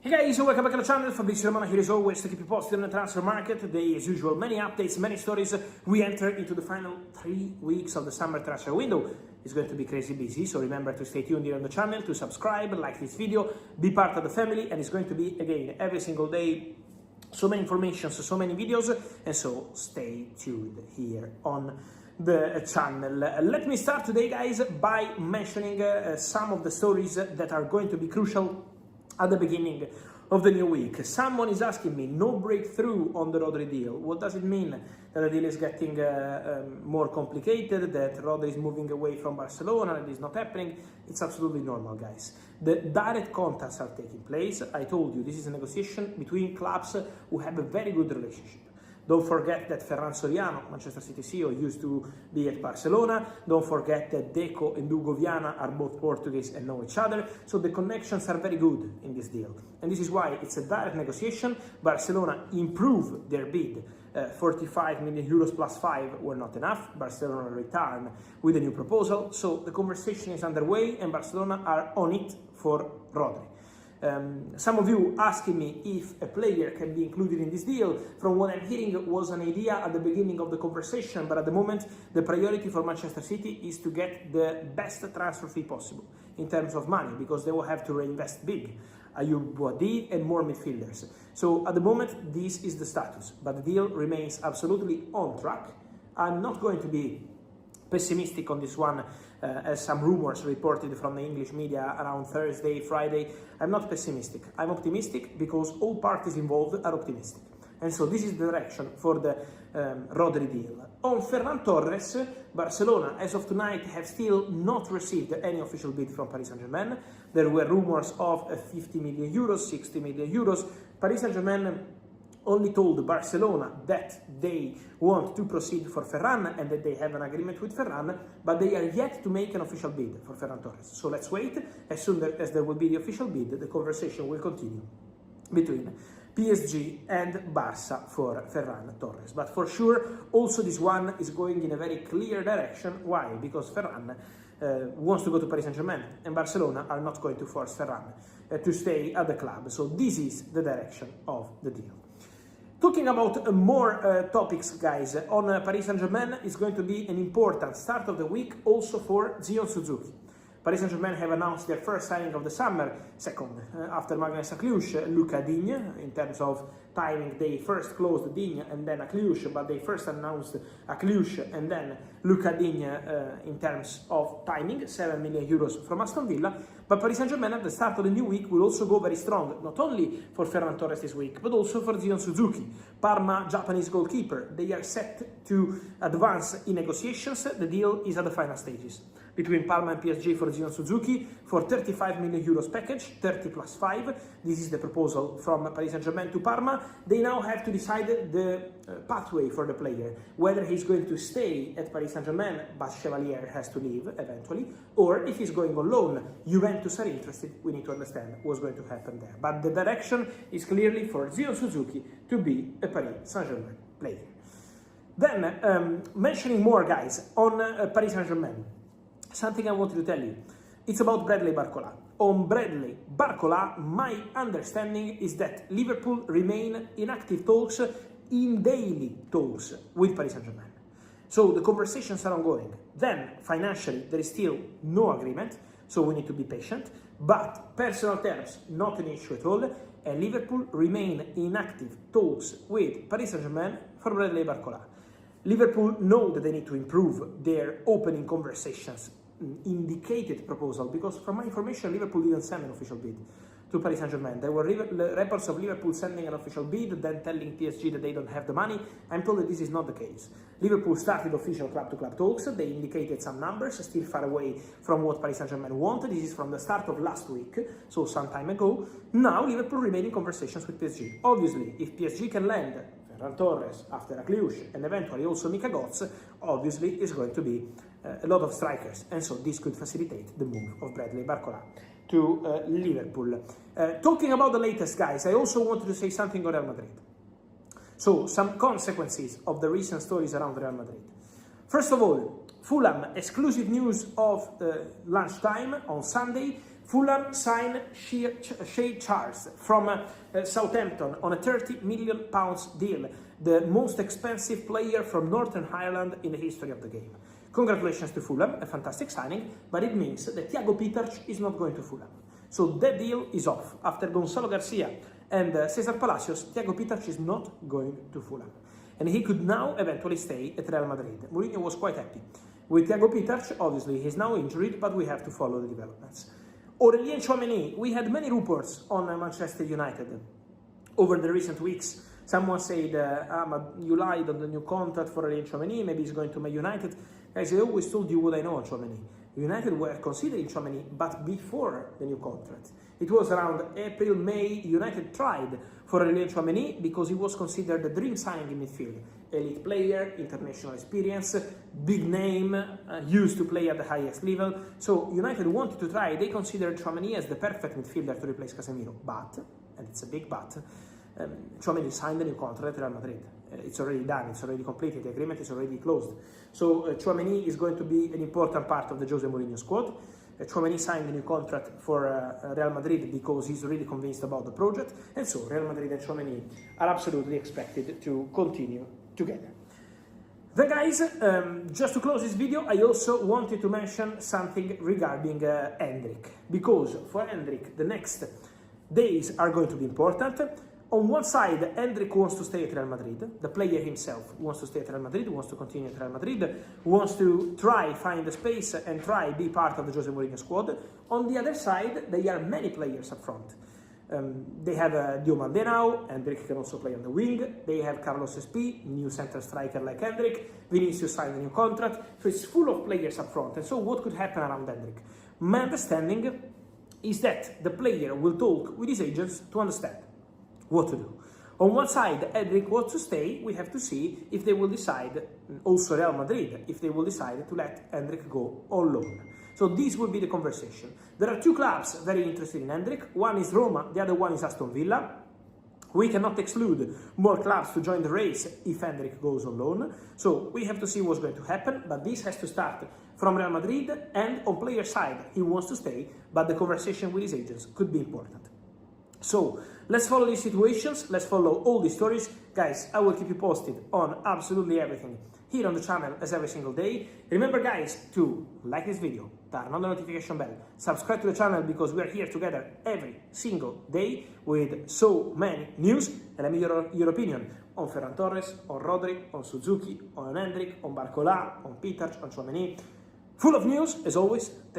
Hey guys, welcome back to the channel. Fabrizio Romano here as always to keep you posted on the transfer market. Today, as usual, many updates, many stories. We enter into the final 3 weeks of the summer transfer window. It's going to be crazy busy, so remember to stay tuned here on the channel, to subscribe, like this video, be part of the family, and it's going to be, again, every single day, so many informations, so many videos, and so stay tuned here on the channel. Let me start today, guys, by mentioning some of the stories that are going to be crucial at the beginning of the new week. Someone is asking me, no breakthrough on the Rodri deal. What does it mean? That the deal is getting more complicated, that Rodri is moving away from Barcelona, and it is not happening? It's absolutely normal, guys. The direct contacts are taking place. I told you, this is a negotiation between clubs who have a very good relationship. Don't forget that Ferran Rodri, Manchester City CEO, used to be at Barcelona. Don't forget that Deco and Hugo Viana are both Portuguese and know each other. So the connections are very good in this deal. And this is why it's a direct negotiation. Barcelona improved their bid. 45 million euros plus 5 were not enough. Barcelona returned with a new proposal. So the conversation is underway and Barcelona are on it for Rodri. Some of you asking me if a player can be included in this deal. From what I'm hearing, it was an idea at the beginning of the conversation, but at the moment the priority for Manchester City is to get the best transfer fee possible in terms of money, because they will have to reinvest big. Ayoub Boadi and more midfielders. So at the moment this is the status, but the deal remains absolutely on track. I'm not going to be pessimistic on this one, as some rumors reported from the English media around Thursday, Friday. I'm not pessimistic. I'm optimistic because all parties involved are optimistic. And so this is the direction for the Rodri deal. On Ferran Torres, Barcelona, as of tonight, have still not received any official bid from Paris Saint-Germain. There were rumors of 50 million euros, 60 million euros. Paris Saint-Germain only told Barcelona that they want to proceed for Ferran and that they have an agreement with Ferran, but they are yet to make an official bid for Ferran Torres. So let's wait. As soon as there will be the official bid, the conversation will continue between PSG and Barca for Ferran Torres. But for sure, also this one is going in a very clear direction. Why? Because Ferran wants to go to Paris Saint-Germain, and Barcelona are not going to force Ferran to stay at the club. So this is the direction of the deal. Talking about more topics, guys, on Paris Saint-Germain is going to be an important start of the week also for Zion Suzuki. Paris Saint-Germain have announced their first signing of the summer, second after Magnus Akliush, Luca Digne. In terms of timing, they first closed Digne and then Akliush, but they first announced Akliush and then Luca Digne in terms of timing, 7 million euros from Aston Villa. But Paris Saint-Germain at the start of the new week will also go very strong, not only for Ferran Torres this week, but also for Zion Suzuki, Parma Japanese goalkeeper. They are set to advance in negotiations. The deal is at the final stages between Parma and PSG for Zion Suzuki for 35 million euros package, 30 plus 5. This is the proposal from Paris Saint-Germain to Parma. They now have to decide the pathway for the player, whether he's going to stay at Paris Saint-Germain, but Chevalier has to leave eventually, or if he's going on loan. Juventus are interested. We need to understand what's going to happen there. But the direction is clearly for Zion Suzuki to be a Paris Saint-Germain player. Then, mentioning more, guys, on Paris Saint-Germain. Something I wanted to tell you. It's about Bradley Barcola. On Bradley Barcola, my understanding is that Liverpool remain in active talks, in daily talks with Paris Saint-Germain. So the conversations are ongoing. Then, financially, there is still no agreement, so we need to be patient. But personal terms, not an issue at all, and Liverpool remain in active talks with Paris Saint-Germain for Bradley Barcola. Liverpool know that they need to improve their opening conversations, indicated proposal, because from my information, Liverpool didn't send an official bid to Paris Saint-Germain. There were reports of Liverpool sending an official bid, then telling PSG that they don't have the money. I'm told that this is not the case. Liverpool started official club-to-club talks. They indicated some numbers, still far away from what Paris Saint-Germain wanted. This is from the start of last week, so some time ago. Now Liverpool remain in conversations with PSG. Obviously, if PSG can land Ferran Torres after Akliush and eventually also Mika Götze, obviously is going to be a lot of strikers, and so this could facilitate the move of Bradley Barcola to Liverpool. Talking about the latest, guys, I also wanted to say something on Real Madrid. So, some consequences of the recent stories around Real Madrid. First of all, Fulham, exclusive news of lunchtime on Sunday. Fulham signed Shay Charles from Southampton on a £30 million deal, the most expensive player from Northern Ireland in the history of the game. Congratulations to Fulham, a fantastic signing, but it means that Thiago Peters is not going to Fulham. So that deal is off. After Gonzalo Garcia and Cesar Palacios, Thiago Peters is not going to Fulham. And he could now eventually stay at Real Madrid. Mourinho was quite happy. With Thiago Peters, obviously he's now injured, but we have to follow the developments. Aurelien Tchouaméni, we had many reports on Manchester United over the recent weeks. Someone said, you lied on the new contract for Aurelien Tchouaméni, maybe he's going to Man United. Guys, I always told you what I know on Tchouaméni. United were considering Tchouaméni, but before the new contract. It was around April, May, United tried for Aurelien Tchouaméni because he was considered the dream signing in midfield. Elite player, international experience, big name, used to play at the highest level. So United wanted to try. They considered Tchouaméni as the perfect midfielder to replace Casemiro. But, and it's a big but, Tchouaméni signed a new contract at Real Madrid. It's already done, it's already completed, the agreement is already closed. So Tchouaméni is going to be an important part of the Jose Mourinho squad. Tchouaméni signed a new contract for Real Madrid because he's really convinced about the project, and so Real Madrid and Tchouaméni are absolutely expected to continue together. Then guys, just to close this video, I also wanted to mention something regarding Endrick, because for Endrick the next days are going to be important. On one side, Endrick wants to stay at Real Madrid. The player himself wants to stay at Real Madrid, wants to continue at Real Madrid, wants to try find the space and try be part of the Jose Mourinho squad. On the other side, there are many players up front. They have Diomande now, Endrick can also play on the wing. They have Carlos Espí, new center striker like Endrick. Vinicius signed a new contract. So it's full of players up front. And so what could happen around Endrick? My understanding is that the player will talk with his agents to understand what to do. On one side, Endrick wants to stay. We have to see if they will decide, also Real Madrid, if they will decide to let Endrick go on loan. So this will be the conversation. There are two clubs very interested in Endrick. One is Roma, the other one is Aston Villa. We cannot exclude more clubs to join the race if Endrick goes on loan. So we have to see what's going to happen, but this has to start from Real Madrid, and on player side, he wants to stay, but the conversation with his agents could be important. So let's follow these situations, let's follow all these stories. Guys, I will keep you posted on absolutely everything here on the channel as every single day. Remember guys to like this video, turn on the notification bell, subscribe to the channel because we are here together every single day with so many news, and let me hear your opinion on Ferran Torres, on Rodri, on Suzuki, on Endrick, on Barcola, on Peters, on Tchouaméni. Full of news as always. Thank